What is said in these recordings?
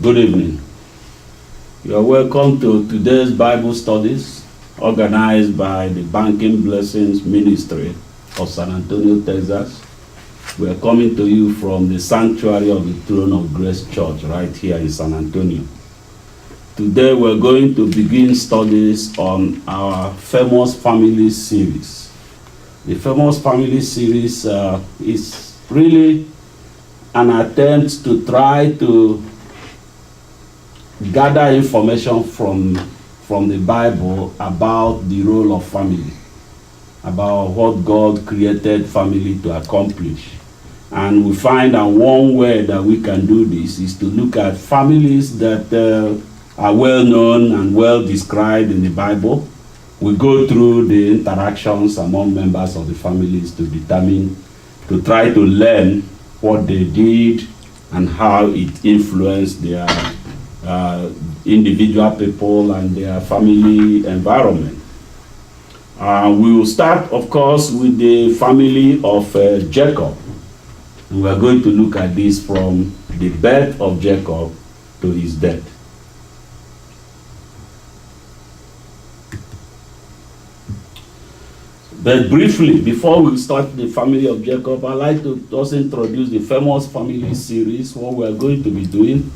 Good evening. You are welcome to today's Bible studies organized by the Banking Blessings Ministry of San Antonio, Texas. We are coming to you from the sanctuary of the Throne of Grace Church right here in San Antonio. Today we're going to begin studies on our Famous Family series. The Famous Family series is really an attempt to try to gather information from the Bible about the role of family, about what God created family to accomplish. And we find that one way that we can do this is to look at families that are well known and well described in the Bible. We go through the interactions among members of the families to determine, to try to learn what they did and how it influenced their individual people and their family environment. We will start, of course, with the family of Jacob. And we are going to look at this from the birth of Jacob to his death. But briefly, before we start the family of Jacob, I'd like to just introduce the Famous Family series, what we are going to be doing.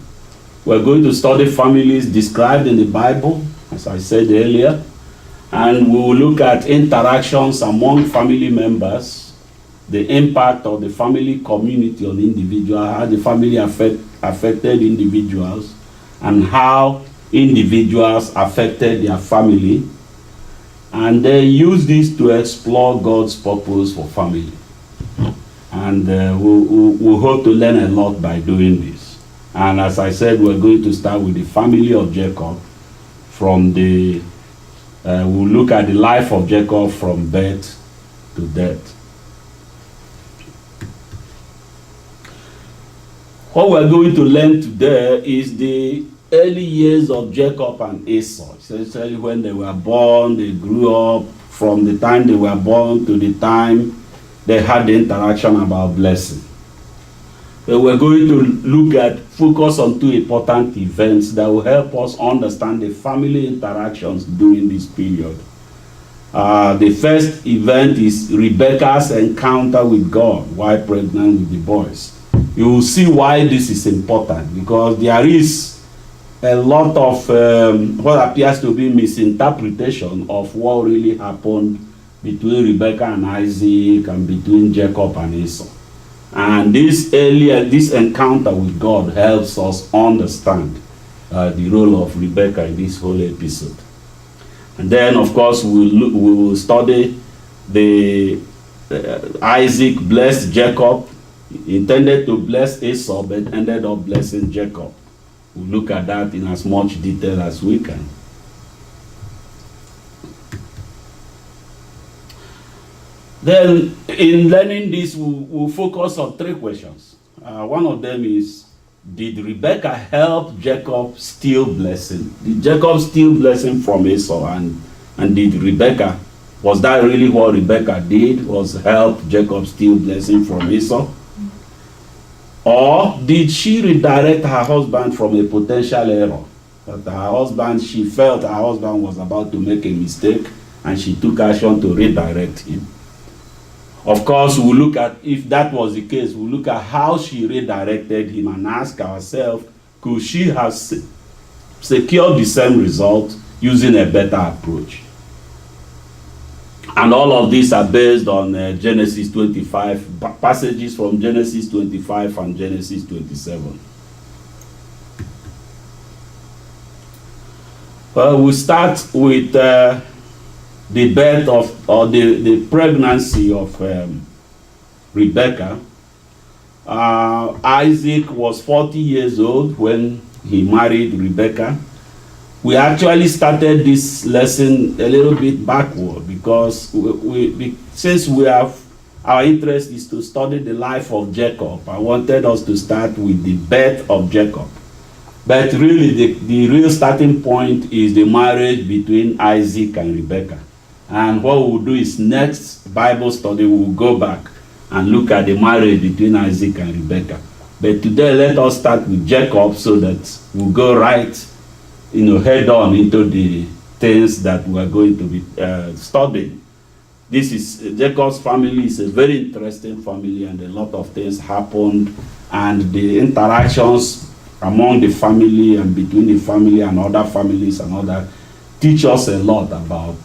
We're going to study families described in the Bible, as I said earlier, and we will look at interactions among family members, the impact of the family community on individuals, how the family affected individuals, and how individuals affected their family, and then use this to explore God's purpose for family. And we hope to learn a lot by doing this. And as I said, we're going to start with the family of Jacob from the, we'll look at the life of Jacob from birth to death. What we're going to learn today is the early years of Jacob and Esau, essentially when they were born, they grew up, from the time they were born to the time they had the interaction about blessing. But we're going to focus on two important events that will help us understand the family interactions during this period. The first event is Rebecca's encounter with God while pregnant with the boys. You will see why this is important, because there is a lot of what appears to be misinterpretation of what really happened between Rebecca and Isaac and between Jacob and Esau. And this encounter with God helps us understand the role of Rebecca in this whole episode. And then, of course, we will study the Isaac blessed Jacob, intended to bless Esau, but ended up blessing Jacob. We'll look at that in as much detail as we can. Then, in learning this, we'll focus on three questions. One of them is, did Rebecca help Jacob steal blessing? Did Jacob steal blessing from Esau? And did Rebecca, was that really what Rebecca did, was help Jacob steal blessing from Esau? Or did she redirect her husband from a potential error? That she felt her husband was about to make a mistake, and she took action to redirect him. Of course, we'll look at, if that was the case, we'll look at how she redirected him and ask ourselves, could she have secured the same result using a better approach? And all of these are based on Genesis 25, passages from Genesis 25 and Genesis 27. Well, we'll start with the birth of, or the pregnancy of Rebecca. Isaac was 40 years old when he married Rebecca. We actually started this lesson a little bit backward, because since our interest is to study the life of Jacob, I wanted us to start with the birth of Jacob. But really, the real starting point is the marriage between Isaac and Rebecca. And what we'll do is, next Bible study, we'll go back and look at the marriage between Isaac and Rebecca. But today, let us start with Jacob so that we'll go right, head on into the things that we are going to be studying. This is Jacob's family is a very interesting family, and a lot of things happened, and the interactions among the family and between the family and other families and other teach us a lot about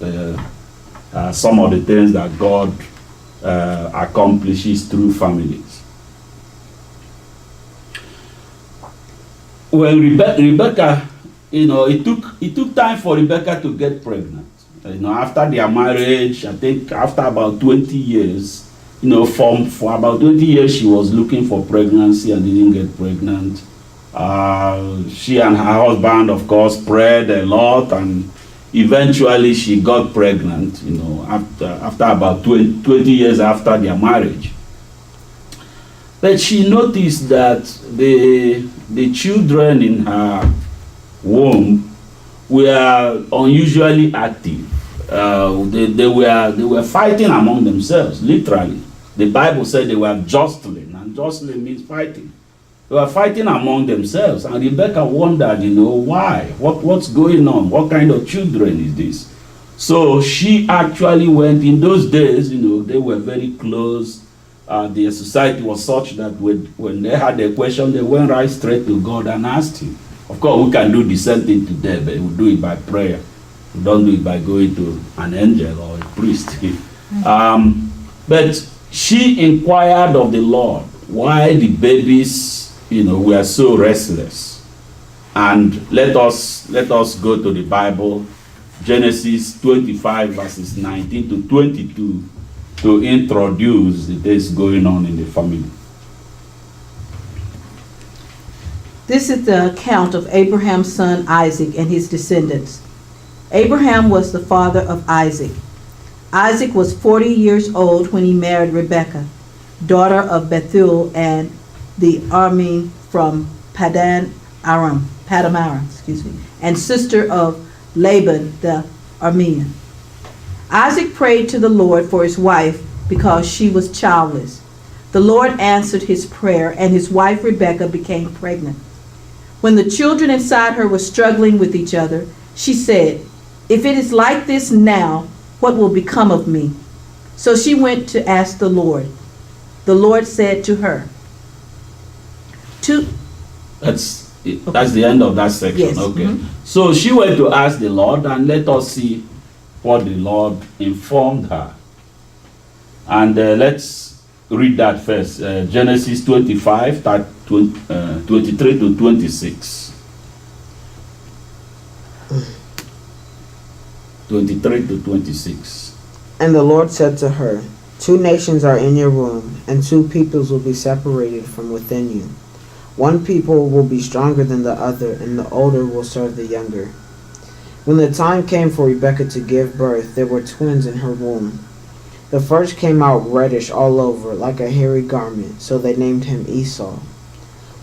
some of the things that God accomplishes through families. Well, Rebecca, it took time for Rebecca to get pregnant. After their marriage, I think after about 20 years, for about 20 years she was looking for pregnancy and didn't get pregnant. She and her husband, of course, prayed a lot, and eventually she got pregnant, after about 20 years after their marriage. But she noticed that the children in her womb were unusually active. They were fighting among themselves, literally. The Bible said they were jostling, and jostling means fighting. They were fighting among themselves, and Rebecca wondered, why? What's going on? What kind of children is this? So she actually went, in those days, they were very close. Their society was such that when they had a question, they went right straight to God and asked him. Of course, we can do the same thing today, but we do it by prayer. We don't do it by going to an angel or a priest. But she inquired of the Lord why the babies, were so restless. And let us go to the Bible, Genesis 25, verses 19 to 22, to introduce the things going on in the family. This is the account of Abraham's son Isaac and his descendants. Abraham was the father of Isaac. Isaac was 40 years old when he married Rebekah, daughter of Bethuel and the Aramean from Paddan Aram, and sister of Laban the Aramean. Isaac prayed to the Lord for his wife because she was childless. The Lord answered his prayer, and his wife Rebekah became pregnant. When the children inside her were struggling with each other, she said, "If it is like this now, what will become of me?" So she went to ask the Lord. The Lord said to her, That's the end of that section. Yes. Okay. Mm-hmm. So she went to ask the Lord, and let us see what the Lord informed her. And let's read that first. Genesis 25, 23 to 26. 23 to 26. And the Lord said to her, 2 nations are in your womb, and 2 peoples will be separated from within you. 1 people will be stronger than the other, and the older will serve the younger. When the time came for Rebekah to give birth, there were twins in her womb. The first came out reddish all over, like a hairy garment, so they named him Esau.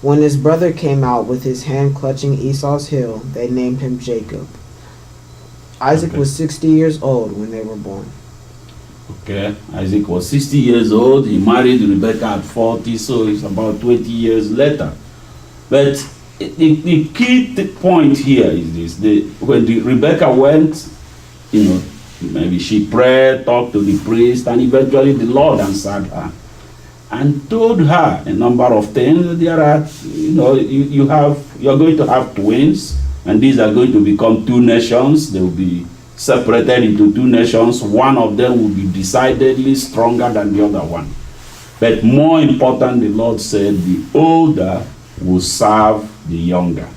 When his brother came out with his hand clutching Esau's heel, they named him Jacob. Isaac was 60 years old when they were born. Okay, Isaac was 60 years old. He married Rebekah at 40, so it's about 20 years later. But the key point here is this: when Rebekah went, maybe she prayed, talked to the priest, and eventually the Lord answered her and told her a number of things. There are, you're going to have twins, and these are going to become 2 nations. They will be separated into 2 nations. One of them will be decidedly stronger than the other one. But more important, the Lord said, the older will serve the younger.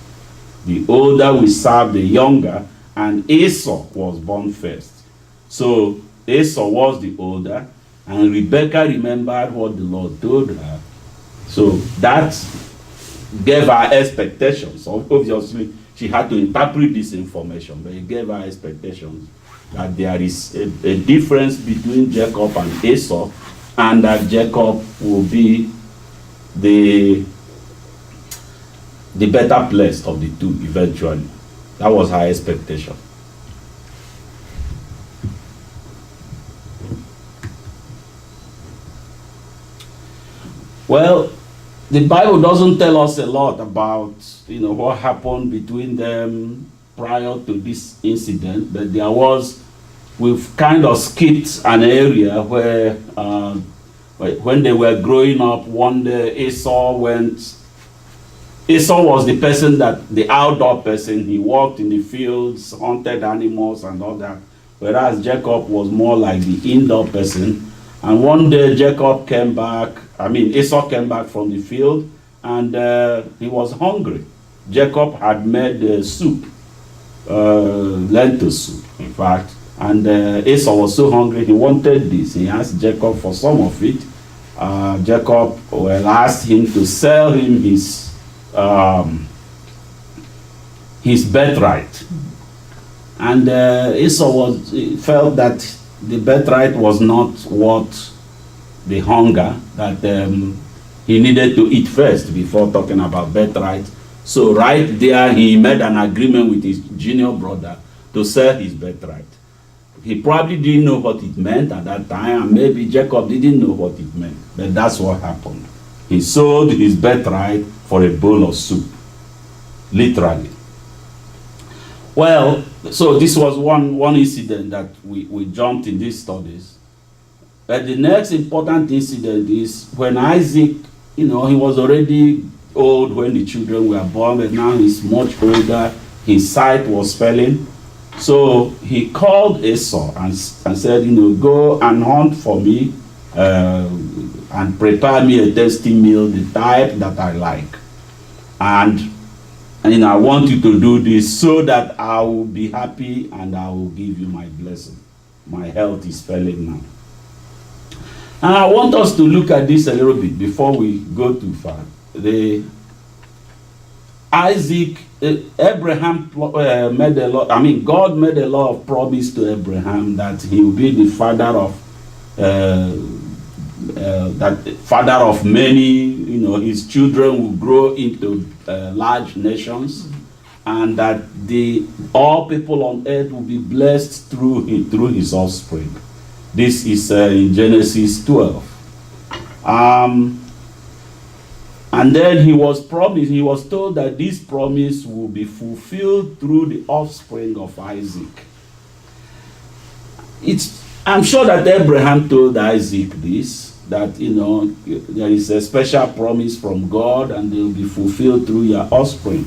The older will serve the younger, and Esau was born first. So Esau was the older, and Rebekah remembered what the Lord told her. So that gave her expectations. So obviously, she had to interpret this information, but it gave her expectations that there is a difference between Jacob and Esau, and that Jacob will be the better placed of the 2 eventually. That was her expectation. Well, the Bible doesn't tell us a lot about, what happened between them prior to this incident, but we've kind of skipped an area where, when they were growing up, one day Esau was the outdoor person. He walked in the fields, hunted animals and all that, whereas Jacob was more like the indoor person. And one day Esau came back from the field, and he was hungry. Jacob had made soup, lentil soup, in fact, and Esau was so hungry he wanted this. He asked Jacob for some of it. Jacob asked him to sell him his birthright, and Esau felt that the birthright was not worth the hunger, that he needed to eat first before talking about birthright. So right there he made an agreement with his junior brother to sell his birthright. He probably didn't know what it meant at that time, and maybe Jacob didn't know what it meant, but that's what happened. He sold his birthright for a bowl of soup, literally. Well, so this was one incident that we jumped in these studies. But the next important incident is when Isaac, he was already old when the children were born, but now he's much older. His sight was failing. So he called Esau and said, go and hunt for me and prepare me a tasty meal, the type that I like. And I want you to do this so that I will be happy and I will give you my blessing. My health is failing now. And I want us to look at this a little bit before we go too far. God made a lot of promise to Abraham that he will be the father of many. His children will grow into large nations, and that all people on earth will be blessed through his offspring. This is in Genesis 12. And then he was told that this promise will be fulfilled through the offspring of Isaac. I'm sure that Abraham told Isaac this, that there is a special promise from God and they will be fulfilled through your offspring.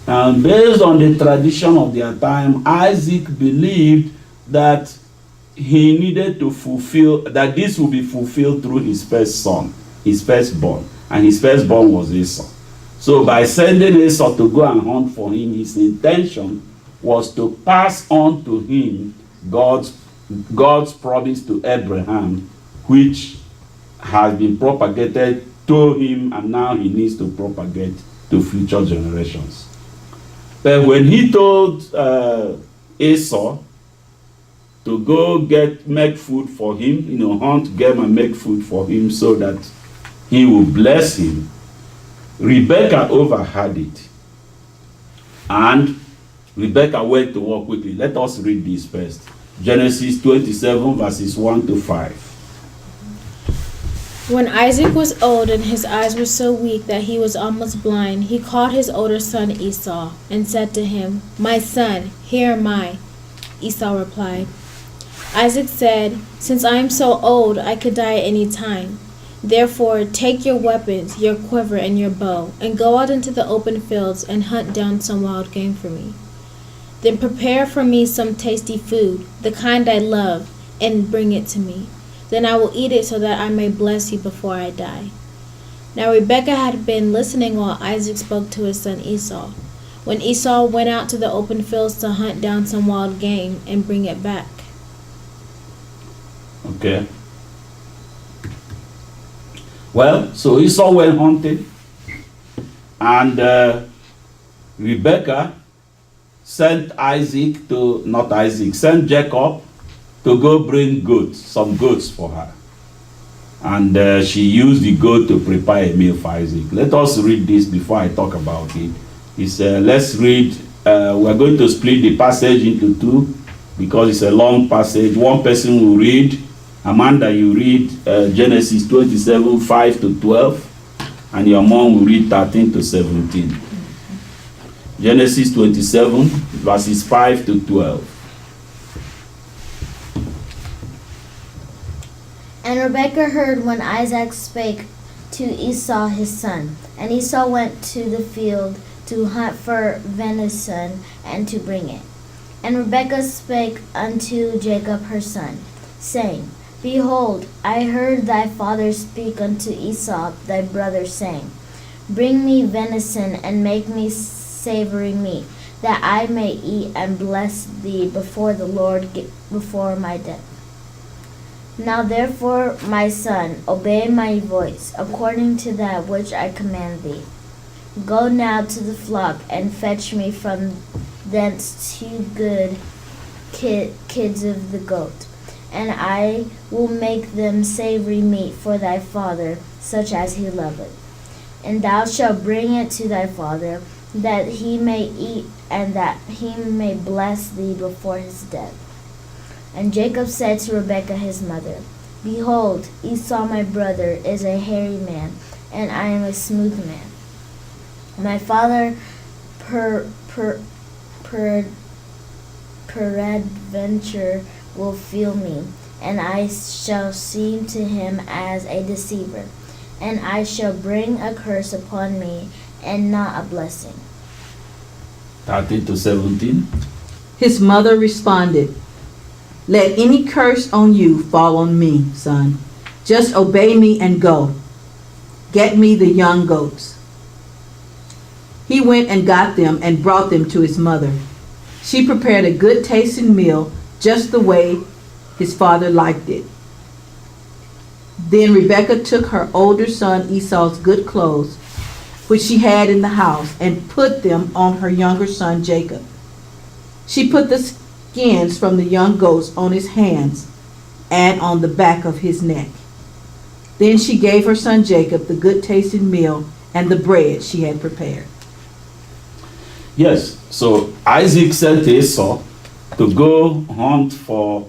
And based on the tradition of their time, Isaac believed that he needed to that this will be fulfilled through his first son, his firstborn. And his firstborn was Esau. So by sending Esau to go and hunt for him, his intention was to pass on to him God's promise to Abraham, which has been propagated to him, and now he needs to propagate to future generations. But when he told Esau to go make food for him, hunt game and make food for him so that he will bless him, Rebekah overheard it. And Rebekah went to work quickly. Let us read this first. Genesis 27, verses 1 to 5. When Isaac was old and his eyes were so weak that he was almost blind, he called his older son Esau and said to him, "My son, here am I." Esau replied. Isaac said, "Since I am so old, I could die at any time. Therefore, take your weapons, your quiver, and your bow, and go out into the open fields and hunt down some wild game for me. Then prepare for me some tasty food, the kind I love, and bring it to me. Then I will eat it so that I may bless you before I die." Now Rebekah had been listening while Isaac spoke to his son Esau. When Esau went out to the open fields to hunt down some wild game and bring it back. Okay. Well, so Esau went hunting, and Rebekah sent Jacob to go bring some goats for her. And she used the goat to prepare a meal for Isaac. Let us read this before I talk about it. Let's read, we're going to split the passage into two because it's a long passage. One person will read. Amanda, you read Genesis 27, 5 to 12. and your mom will read 13 to 17. Genesis 27, verses 5 to 12. And Rebekah heard when Isaac spake to Esau his son. And Esau went to the field to hunt for venison and to bring it. And Rebekah spake unto Jacob her son, saying, Behold, I heard thy father speak unto Esau thy brother, saying, Bring me venison and make me savory meat, that I may eat and bless thee before the Lord before my death. Now therefore, my son, obey my voice, according to that which I command thee. Go now to the flock, and fetch me from thence 2 good kids of the goat, and I will make them savory meat for thy father, such as he loveth. And thou shalt bring it to thy father, that he may eat, and that he may bless thee before his death. And Jacob said to Rebekah his mother, Behold, Esau my brother is a hairy man, and I am a smooth man. My father peradventure will feel me, and I shall seem to him as a deceiver, and I shall bring a curse upon me, and not a blessing. 13 to 17. His mother responded, Let any curse on you fall on me, son. Just obey me and go. Get me the young goats. He went and got them and brought them to his mother. She prepared a good tasting meal, just the way his father liked it. Then Rebekah took her older son Esau's good clothes, which she had in the house, and put them on her younger son Jacob. She put the skins from the young goats on his hands and on the back of his neck. Then she gave her son Jacob the good tasting meal and the bread she had prepared. Yes, so Isaac said to Esau to go hunt for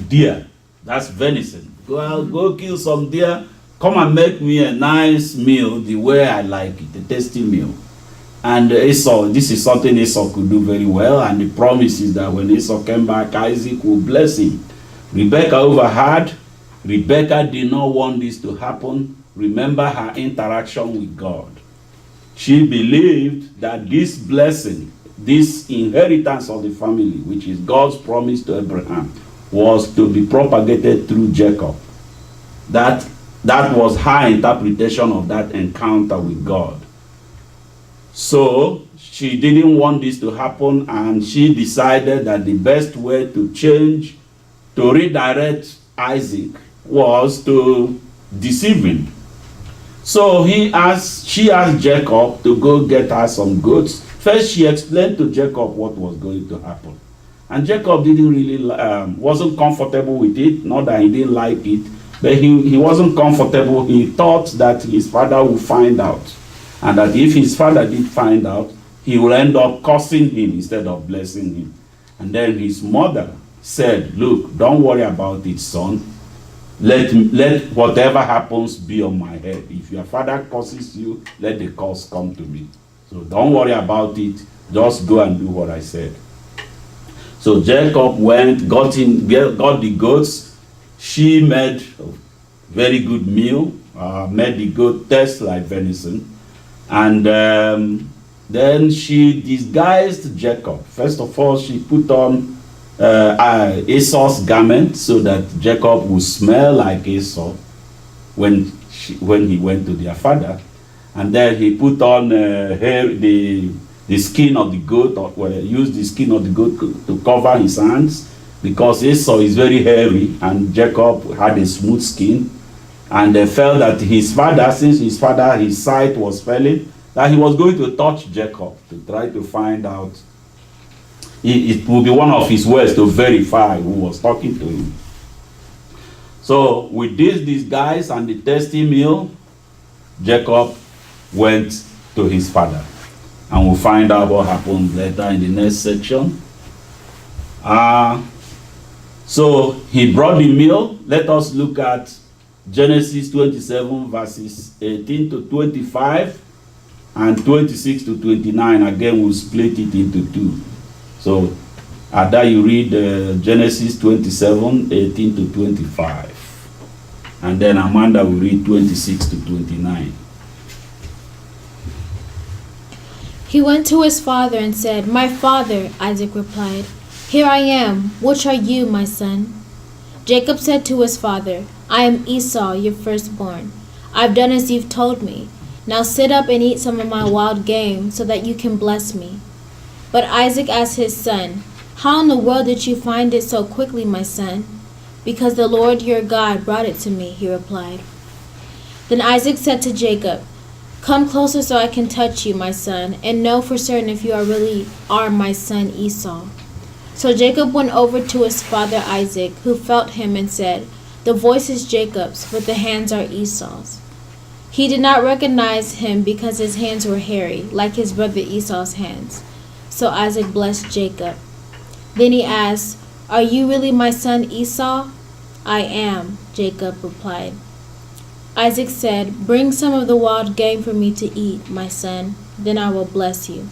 deer. That's venison. Go kill some deer. Come and make me a nice meal the way I like it, a tasty meal. And Esau, this is something Esau could do very well, and the promise is that when Esau came back, Isaac will bless him. Rebekah overheard. Rebekah did not want this to happen. Remember her interaction with God. She believed that this blessing, this inheritance of the family, which is God's promise to Abraham, was to be propagated through Jacob. That was her interpretation of that encounter with God. So she didn't want this to happen, and she decided that the best way to redirect Isaac was to deceive him. So she asked Jacob to go get her some goats. First, she explained to Jacob what was going to happen. And Jacob didn't really, wasn't comfortable with it. Not that he didn't like it, but he wasn't comfortable. He thought that his father would find out. And that if his father did find out, he will end up cursing him instead of blessing him. And then his mother said, Look, don't worry about it, son. Let whatever happens be on my head. If your father curses you, let the curse come to me. So don't worry about it. Just go and do what I said. So Jacob went, got the goats. She made a very good meal, made the goat taste like venison. And then she disguised Jacob. First of all, she put on Esau's garment so that Jacob would smell like Esau when he went to their father. And then he put on the skin of the goat, used the skin of the goat to cover his hands, because Esau is very hairy and Jacob had a smooth skin. And they felt that his father, since his sight was failing, that he was going to touch Jacob to try to find out. It would be one of his ways to verify who was talking to him. So with this disguise and the tasty meal, Jacob went to his father. And we'll find out what happened later in the next section. So he brought the meal. Let us look at Genesis 27 verses 18 to 25 and 26 to 29. Again, we'll split it into two. So, Ada, you read Genesis 27, 18 to 25. And then Amanda will read 26 to 29. He went to his father and said, "My father," Isaac replied. "Here I am. Which are you, my son?" Jacob said to his father, "I am Esau, your firstborn. I've done as you've told me. Now sit up and eat some of my wild game so that you can bless me." But Isaac asked his son, "How in the world did you find it so quickly, my son?" "Because the Lord your God brought it to me," he replied. Then Isaac said to Jacob, "Come closer so I can touch you, my son, and know for certain if you really are my son Esau." So Jacob went over to his father Isaac, who felt him and said, "The voice is Jacob's, but the hands are Esau's." He did not recognize him because his hands were hairy, like his brother Esau's hands. So Isaac blessed Jacob. Then he asked, "Are you really my son Esau?" "I am," Jacob replied. Isaac said, "Bring some of the wild game for me to eat, my son, then I will bless you."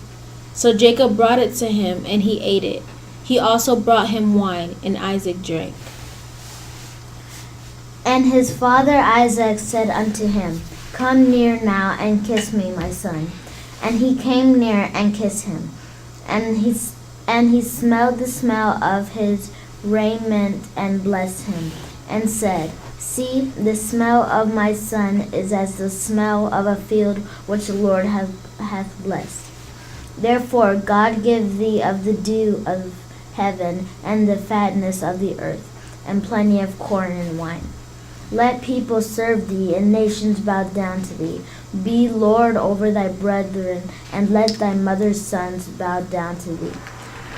So Jacob brought it to him, and he ate it. He also brought him wine, and Isaac drank. And his father Isaac said unto him, "Come near now and kiss me, my son." And he came near and kissed him. And he smelled the smell of his raiment and blessed him, and said, "See, the smell of my son is as the smell of a field which the Lord hath blessed. Therefore God give thee of the dew of heaven and the fatness of the earth, and plenty of corn and wine. Let people serve thee, and nations bow down to thee. Be Lord over thy brethren, and let thy mother's sons bow down to thee.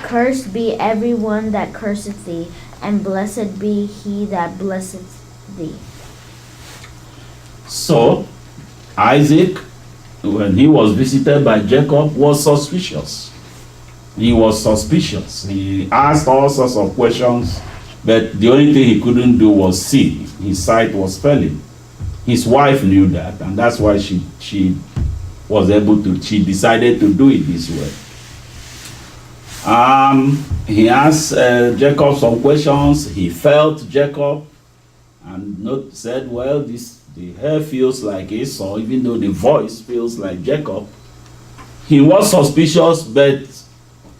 Cursed be every one that curseth thee, and blessed be he that blesseth thee." So, Isaac, when he was visited by Jacob, was suspicious. He was suspicious. He asked all sorts of questions, but the only thing he couldn't do was see. His sight was failing. His wife knew that, and that's why she was able to, she decided to do it this way. He asked Jacob some questions. He felt Jacob and said, well, the hair feels like Esau, even though the voice feels like Jacob. He was suspicious, but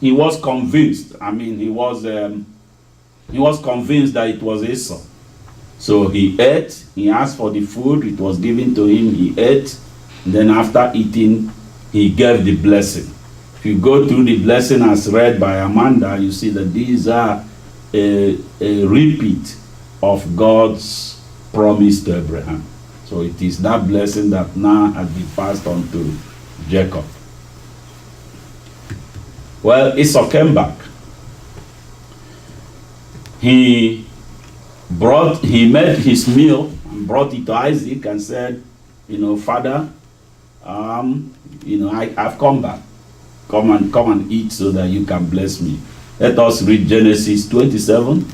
he was convinced. I mean, he was convinced that it was Esau. So he ate, he asked for the food, it was given to him, he ate, and then after eating, he gave the blessing. If you go through the blessing as read by Amanda, you see that these are a repeat of God's promise to Abraham. So it is that blessing that now has been passed on to Jacob. Well, Esau came back. He made his meal and brought it to Isaac and said, Father, I've come back. Come and eat so that you can bless me. Let us read Genesis 27,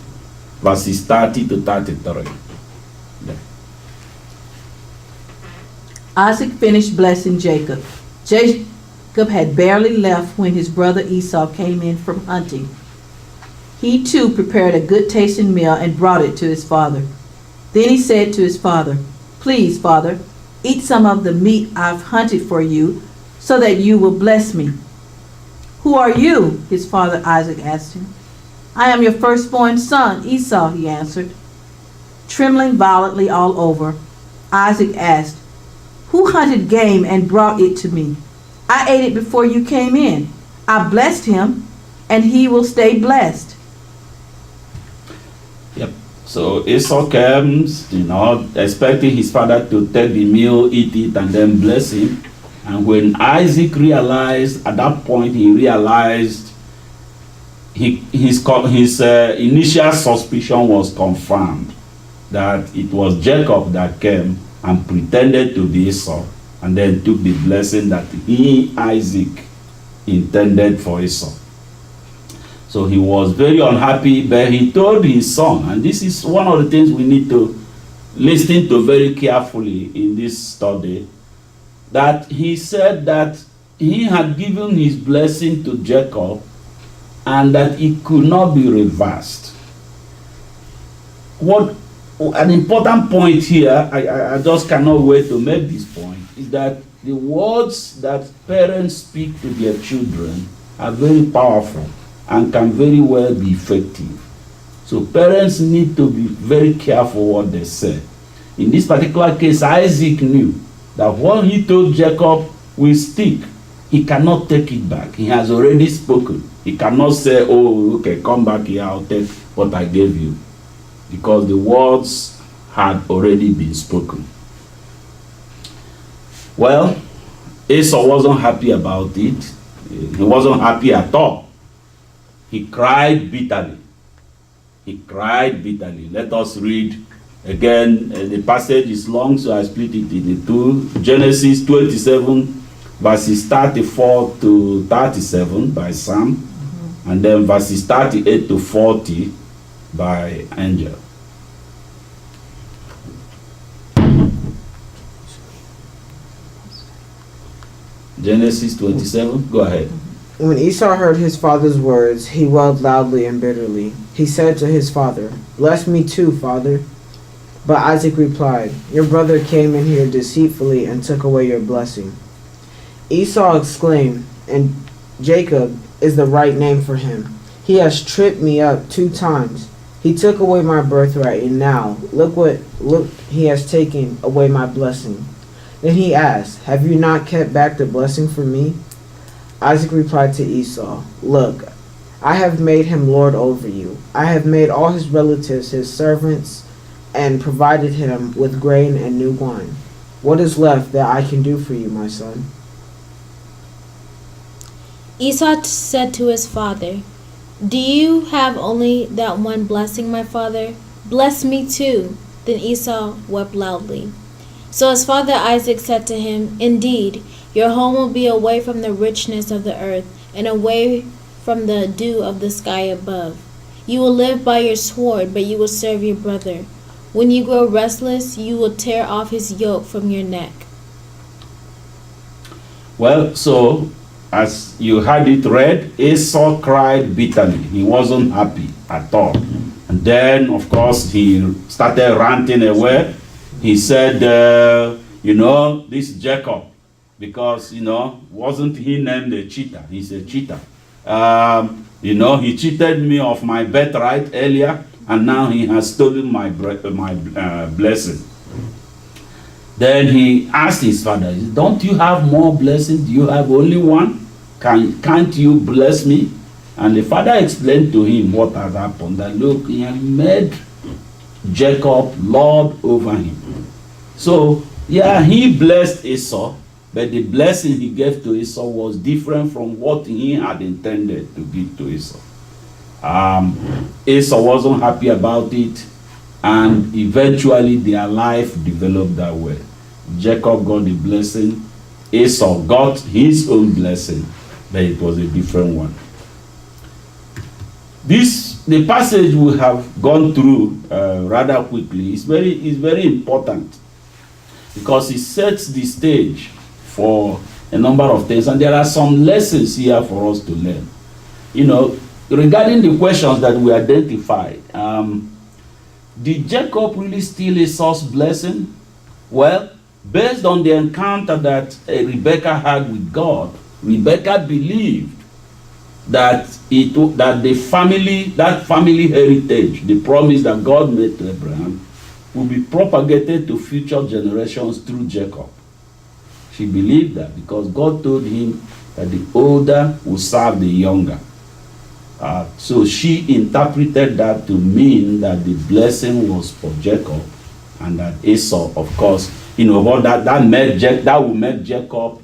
verses 30 to 33. Yeah. Isaac finished blessing Jacob. Jacob had barely left when his brother Esau came in from hunting. He too prepared a good tasting meal and brought it to his father. Then he said to his father, "Please, father, eat some of the meat I've hunted for you so that you will bless me." "Who are you?" his father Isaac asked him. "I am your firstborn son, Esau," he answered. Trembling violently all over, Isaac asked, "Who hunted game and brought it to me? I ate it before you came in. I blessed him, and he will stay blessed." Yep. So Esau comes, expecting his father to take the meal, eat it, and then bless him. And when Isaac realized, at that point, he realized his initial suspicion was confirmed, that it was Jacob that came and pretended to be Esau, and then took the blessing that he, Isaac, intended for Esau. So he was very unhappy, but he told his son, and this is one of the things we need to listening to very carefully in this study, that he said that he had given his blessing to Jacob and that it could not be reversed. What an important point here, I just cannot wait to make this point, is that the words that parents speak to their children are very powerful and can very well be effective. So parents need to be very careful what they say. In this particular case, Isaac knew that what he told Jacob will stick. He cannot take it back. He has already spoken. He cannot say, oh, okay, come back here, I'll take what I gave you. Because the words had already been spoken. Well, Esau wasn't happy about it. He wasn't happy at all. He cried bitterly. He cried bitterly. Let us read again. The passage is long, so I split it into two. Genesis 27, verses 34 to 37 by Sam, and then verses 38 to 40 by Angel. Genesis 27, go ahead. When Esau heard his father's words, he wailed loudly and bitterly. He said to his father, "Bless me too, father." But Isaac replied, "Your brother came in here deceitfully and took away your blessing." Esau exclaimed, "And Jacob is the right name for him. He has tripped me up 2 times. He took away my birthright, and now, look, he has taken away my blessing." Then he asked, "Have you not kept back the blessing for me?" Isaac replied to Esau, "Look, I have made him lord over you. I have made all his relatives his servants and provided him with grain and new wine. What is left that I can do for you, my son?" Esau said to his father, "Do you have only that one blessing, my father? Bless me too." Then Esau wept loudly. So his father Isaac said to him, "Indeed, your home will be away from the richness of the earth and away from the dew of the sky above. You will live by your sword, but you will serve your brother. When you grow restless, you will tear off his yoke from your neck." Well, so as you had it read, Esau cried bitterly. He wasn't happy at all. And then, of course, he started ranting away. He said, this Jacob, because, wasn't he named a cheater? He's a cheater. He cheated me of my birthright earlier, and now he has stolen my blessing. Then he asked his father, "Don't you have more blessings? Do you have only one? Can't you bless me?" And the father explained to him what has happened. That look, he had made Jacob lord over him. So, he blessed Esau, but the blessing he gave to Esau was different from what he had intended to give to Esau. Esau wasn't happy about it, and eventually their life developed that way. Jacob got the blessing, Esau got his own blessing, but it was a different one. The passage we have gone through rather quickly is very important, because it sets the stage for a number of things, and there are some lessons here for us to learn. Regarding the questions that we identified, did Jacob really steal Esau's blessing? Well, based on the encounter that Rebekah had with God, Rebekah believed that that family heritage, the promise that God made to Abraham, will be propagated to future generations through Jacob. She believed that because God told him that the older will serve the younger. So she interpreted that to mean that the blessing was for Jacob, and that Esau, of course, that will make Jacob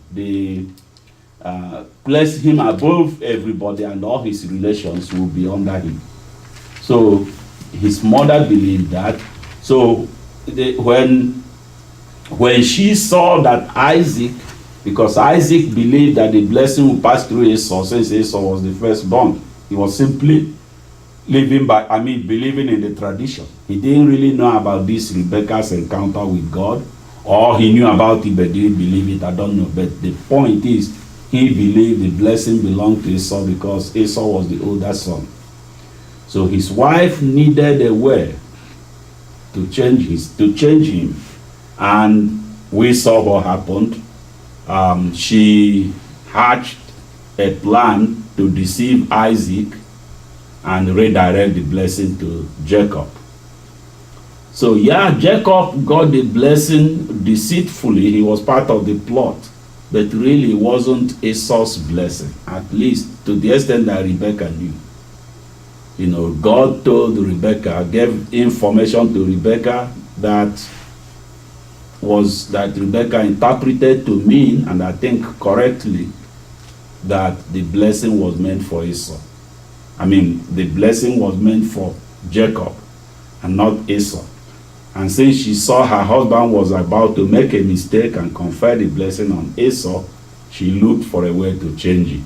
place him above everybody, and all his relations will be under him. So his mother believed that. So when she saw that Isaac, because Isaac believed that the blessing would pass through Esau, since Esau was the firstborn, he was simply believing in the tradition. He didn't really know about this Rebecca's encounter with God, or he knew about it but didn't believe it. I don't know. But the point is, he believed the blessing belonged to Esau because Esau was the older son. So his wife needed a way to change him, and we saw what happened. She hatched a plan to deceive Isaac and redirect the blessing to Jacob. So yeah, Jacob got the blessing deceitfully. He was part of the plot, but really it wasn't Esau's blessing, at least to the extent that Rebecca knew. You know, God told Rebecca, gave information to Rebecca that Rebecca interpreted to mean, and I think correctly, that the blessing was meant for Esau. The blessing was meant for Jacob and not Esau. And since she saw her husband was about to make a mistake and confer the blessing on Esau, she looked for a way to change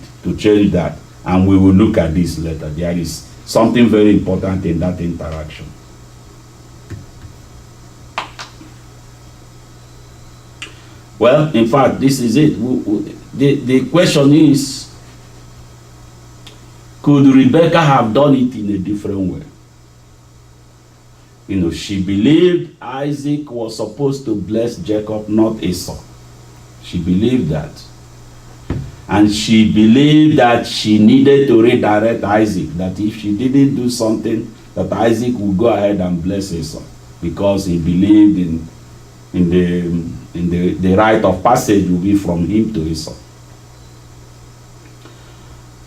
that. And we will look at this later. There is something very important in that interaction. Well, in fact, this is it. The question is, could Rebecca have done it in a different way? You know, she believed Isaac was supposed to bless Jacob, not Esau. She believed that. And she believed that she needed to redirect Isaac, that if she didn't do something, that Isaac would go ahead and bless Esau, because he believed in the rite of passage will be from him to Esau.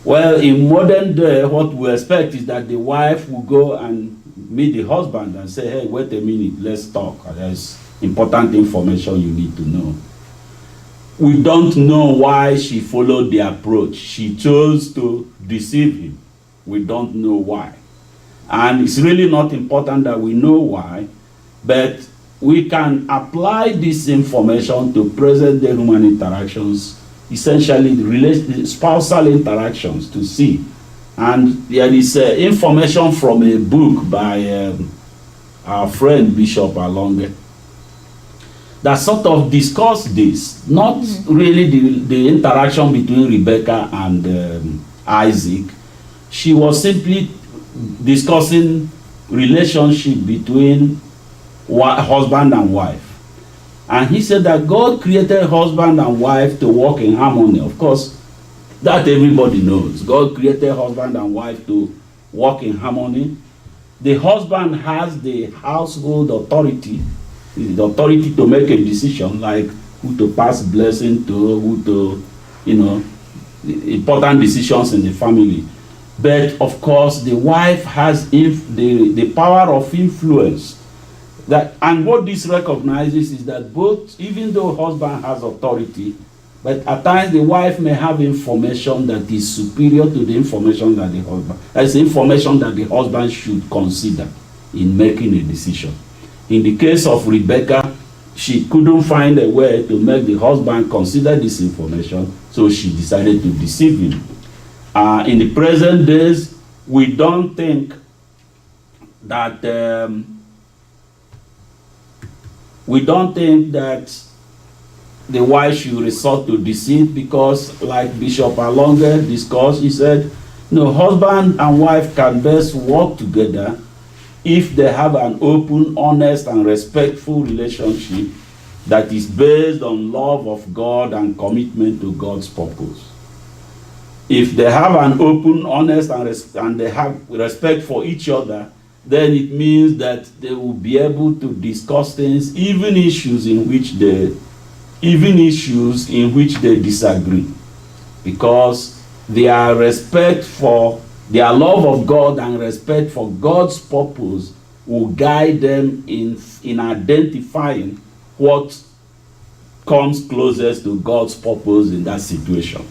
Well, in modern day, what we expect is that the wife will go and meet the husband and say, hey, wait a minute, let's talk. There's important information you need to know. We don't know why she followed the approach. She chose to deceive him. We don't know why. And it's really not important that we know why, but we can apply this information to present-day human interactions, essentially the spousal interactions, to see. And there is information from a book by our friend Bishop Alonge that sort of discuss this, not really the interaction between Rebecca and Isaac. She was simply discussing relationship between husband and wife. And he said that God created husband and wife to walk in harmony. Of course, that everybody knows. God created husband and wife to walk in harmony. The husband has the household authority, the authority to make a decision, like who to pass blessing to, who to, important decisions in the family. But of course, the wife has the power of influence. And what this recognizes is that both, even though husband has authority, but at times the wife may have information that is superior to the information that the husband, that's information that the husband should consider in making a decision. In the case of Rebecca, she couldn't find a way to make the husband consider this information, so she decided to deceive him. In the present days, we don't think that the wife should resort to deceit, because like Bishop Alonge discussed, he said, husband and wife can best work together if they have an open, honest, and respectful relationship that is based on love of God and commitment to God's purpose. If they have an open, honest, and they have respect for each other, then it means that they will be able to discuss things, even issues in which they disagree, because their love of God and respect for God's purpose will guide them in identifying what comes closest to God's purpose in that situation.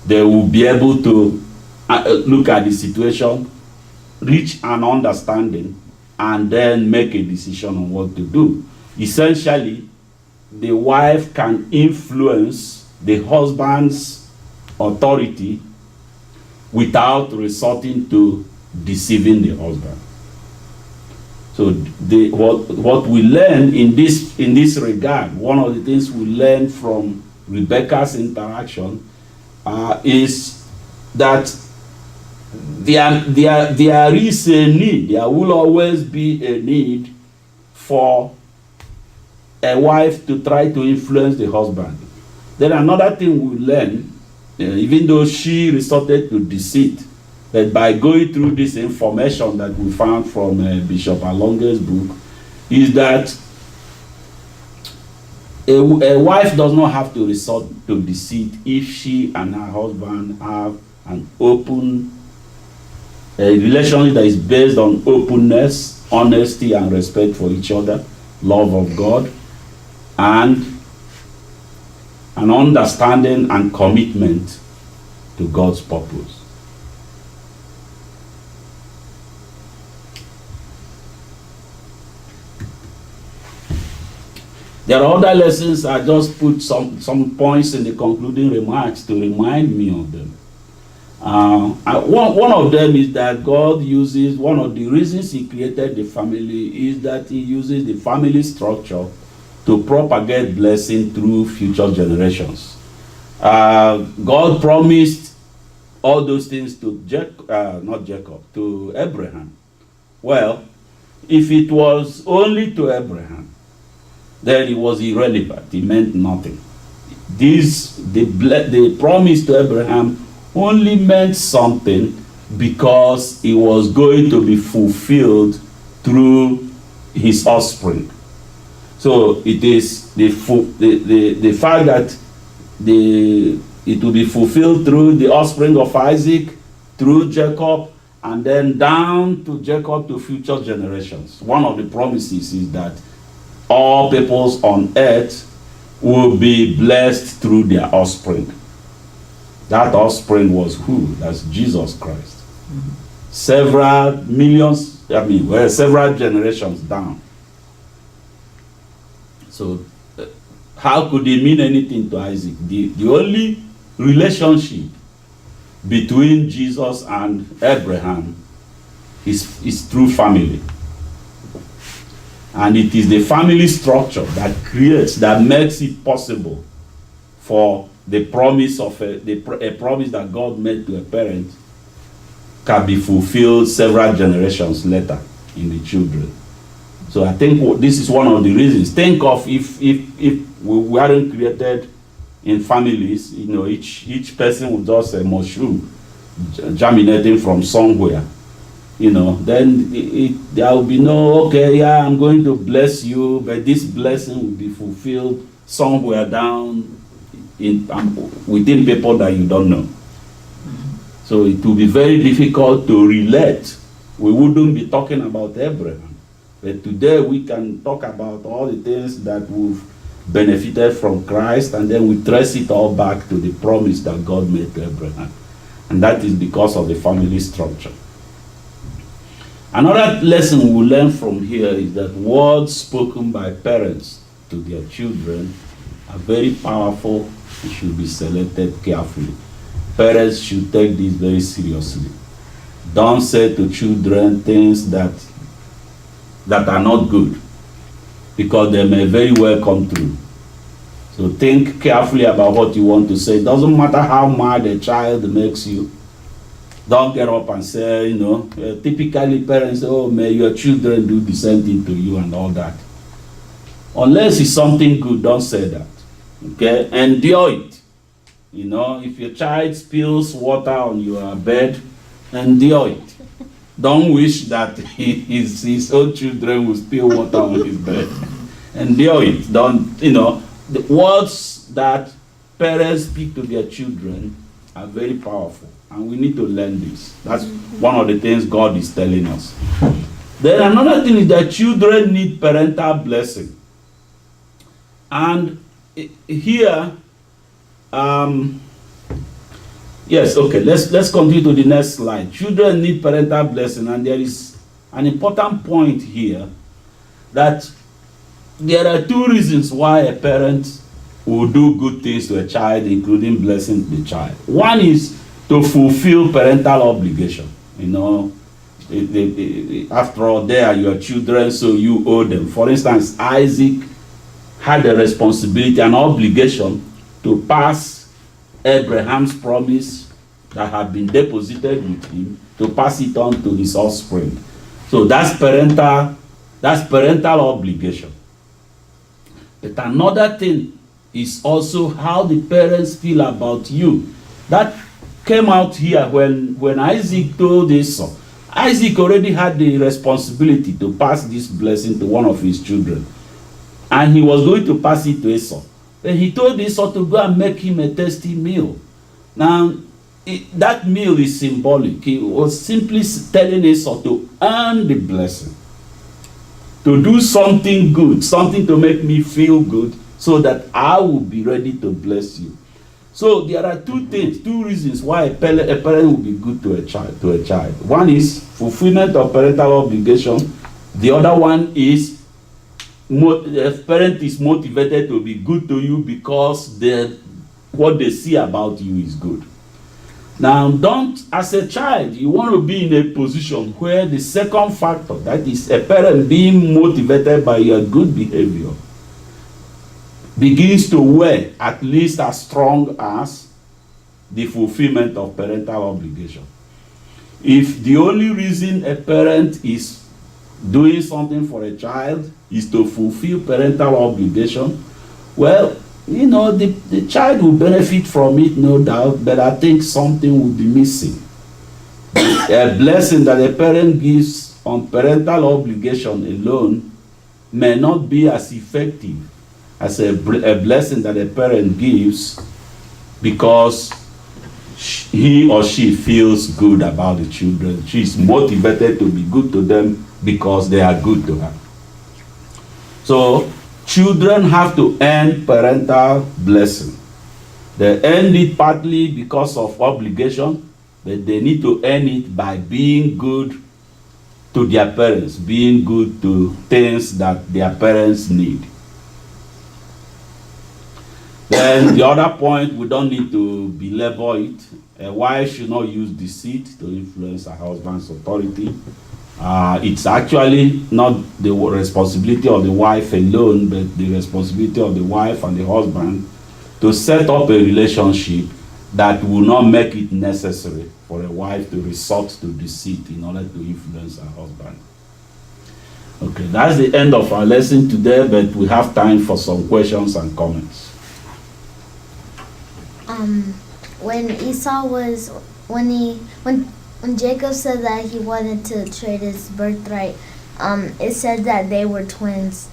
They will be able to look at the situation, reach an understanding, and then make a decision on what to do. Essentially, the wife can influence the husband's authority without resorting to deceiving the husband. So what we learn in this regard, one of the things we learn from Rebecca's interaction is that there is a need. There will always be a need for a wife to try to influence the husband. Then another thing we learn, even though she resorted to deceit, that by going through this information that we found from Bishop Alonge's book, is that a wife does not have to resort to deceit if she and her husband have an open relationship that is based on openness, honesty, and respect for each other, love of God, and an understanding and commitment to God's purpose. There are other lessons. I just put some points in the concluding remarks to remind me of them. One of them is that God uses, one of the reasons he created the family is that he uses the family structure to propagate blessing through future generations. God promised all those things to to Abraham. Well, if it was only to Abraham, then it was irrelevant. It meant nothing. The promise to Abraham only meant something because it was going to be fulfilled through his offspring. So it is the fact that it will be fulfilled through the offspring of Isaac, through Jacob, and then down to Jacob to future generations. One of the promises is that all peoples on earth will be blessed through their offspring. That offspring was who? That's Jesus Christ. Several generations down. So, how could it mean anything to Isaac? The only relationship between Jesus and Abraham is through family. And it is the family structure that makes it possible for the promise of a promise that God made to a parent can be fulfilled several generations later in the children. So I think this is one of the reasons. Think of if we weren't created in families, each person would just a mushroom germinating from somewhere. Then there will be no, I'm going to bless you, but this blessing will be fulfilled somewhere down within people that you don't know. So it will be very difficult to relate. We wouldn't be talking about Abraham, but today we can talk about all the things that we've benefited from Christ, and then we trace it all back to the promise that God made to Abraham. And that is because of the family structure. Another lesson we learn from here is that words spoken by parents to their children are very powerful and should be selected carefully. Parents should take this very seriously. Don't say to children things that are not good, because they may very well come true. So think carefully about what you want to say. It doesn't matter how mad a child makes you. Don't get up and say, typically parents say, oh, may your children do the same thing to you and all that. Unless it's something good, don't say that. Okay? Endure it. If your child spills water on your bed, endure it. Don't wish that his own children will spill water on his bed. Endure it. The words that parents speak to their children are very powerful. And we need to learn this. That's one of the things God is telling us. Then another thing is that children need parental blessing. And here, let's continue to the next slide. Children need parental blessing, and there is an important point here that there are two reasons why a parent will do good things to a child, including blessing the child. One is to fulfill parental obligation. After all, they are your children, so you owe them. For instance, Isaac had a responsibility, an obligation to pass Abraham's promise that had been deposited with him, to pass it on to his offspring. So that's parental obligation. But another thing is also how the parents feel about you. That came out here when Isaac told Esau. Isaac already had the responsibility to pass this blessing to one of his children. And he was going to pass it to Esau. Then he told Esau to go and make him a tasty meal. Now, that meal is symbolic. He was simply telling Esau to earn the blessing. To do something good, something to make me feel good, so that I will be ready to bless you. So there are two reasons why a parent will be good to a child. One is fulfillment of parental obligation. The other one is a parent is motivated to be good to you because what they see about you is good. Now, as a child, you want to be in a position where the second factor, that is a parent being motivated by your good behavior, begins to weigh at least as strong as the fulfillment of parental obligation. If the only reason a parent is doing something for a child is to fulfill parental obligation, well, the child will benefit from it, no doubt, but I think something will be missing. A blessing that a parent gives on parental obligation alone may not be as effective as a blessing that a parent gives because he or she feels good about the children. She is motivated to be good to them because they are good to her. So, children have to earn parental blessing. They earn it partly because of obligation, but they need to earn it by being good to their parents, being good to things that their parents need. Then the other point, we don't need to belabor it. A wife should not use deceit to influence her husband's authority. It's actually not the responsibility of the wife alone, but the responsibility of the wife and the husband to set up a relationship that will not make it necessary for a wife to resort to deceit in order to influence her husband. Okay, that's the end of our lesson today, but we have time for some questions and comments. When Jacob said that he wanted to trade his birthright, it said that they were twins.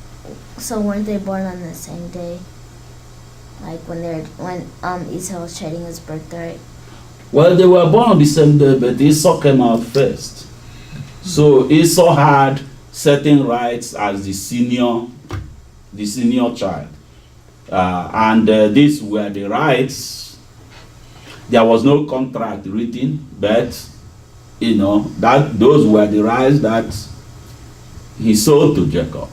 So weren't they born on the same day? Like when Esau was trading his birthright? Well, they were born on the same day, but Esau came out first. So Esau had certain rights as the senior child. And these were the rights. There was no contract written, but those were the rights that he sold to Jacob.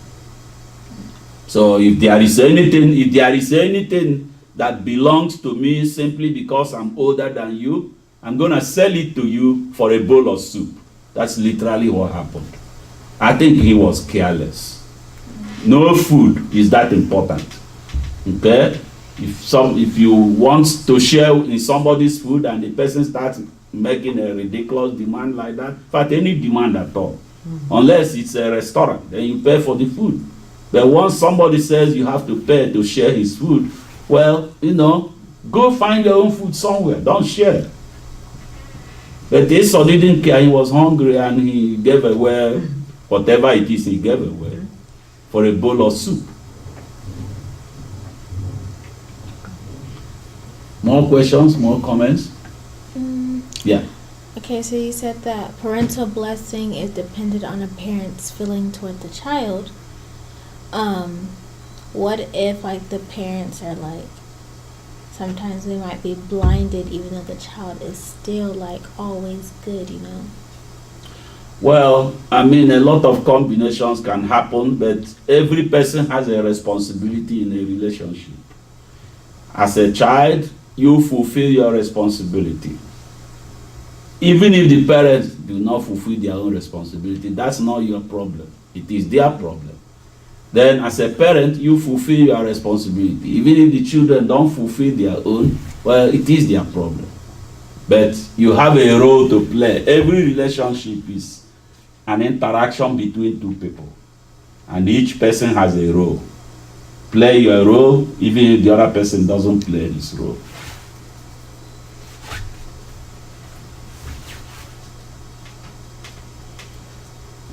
So if there is anything that belongs to me simply because I'm older than you, I'm going to sell it to you for a bowl of soup. That's literally what happened. I think he was careless. No food is that important. Okay? If you want to share in somebody's food and the person starts making a ridiculous demand like that, in fact, any demand at all, unless it's a restaurant, then you pay for the food. But once somebody says you have to pay to share his food, well, go find your own food somewhere. Don't share. But Esau didn't care. He was hungry and he gave away whatever it is he gave away for a bowl of soup. More questions, more comments? Yeah. Okay, so you said that parental blessing is dependent on a parent's feeling toward the child. What if the parents are sometimes they might be blinded even though the child is still always good, Well, a lot of combinations can happen, but every person has a responsibility in a relationship. As a child, you fulfill your responsibility. Even if the parents do not fulfill their own responsibility, that's not your problem. It is their problem. Then as a parent, you fulfill your responsibility. Even if the children don't fulfill their own, well, it is their problem. But you have a role to play. Every relationship is an interaction between two people. And each person has a role. Play your role, even if the other person doesn't play his role.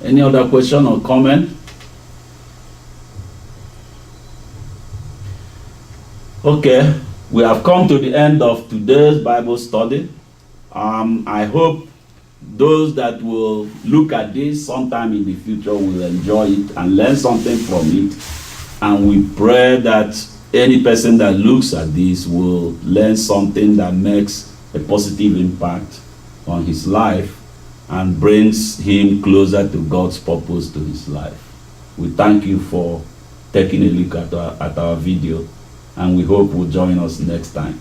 Any other question or comment? Okay, we have come to the end of today's Bible study. I hope those that will look at this sometime in the future will enjoy it and learn something from it. And we pray that any person that looks at this will learn something that makes a positive impact on his life and brings him closer to God's purpose to his life. We thank you for taking a look at our video, and we hope you'll join us next time.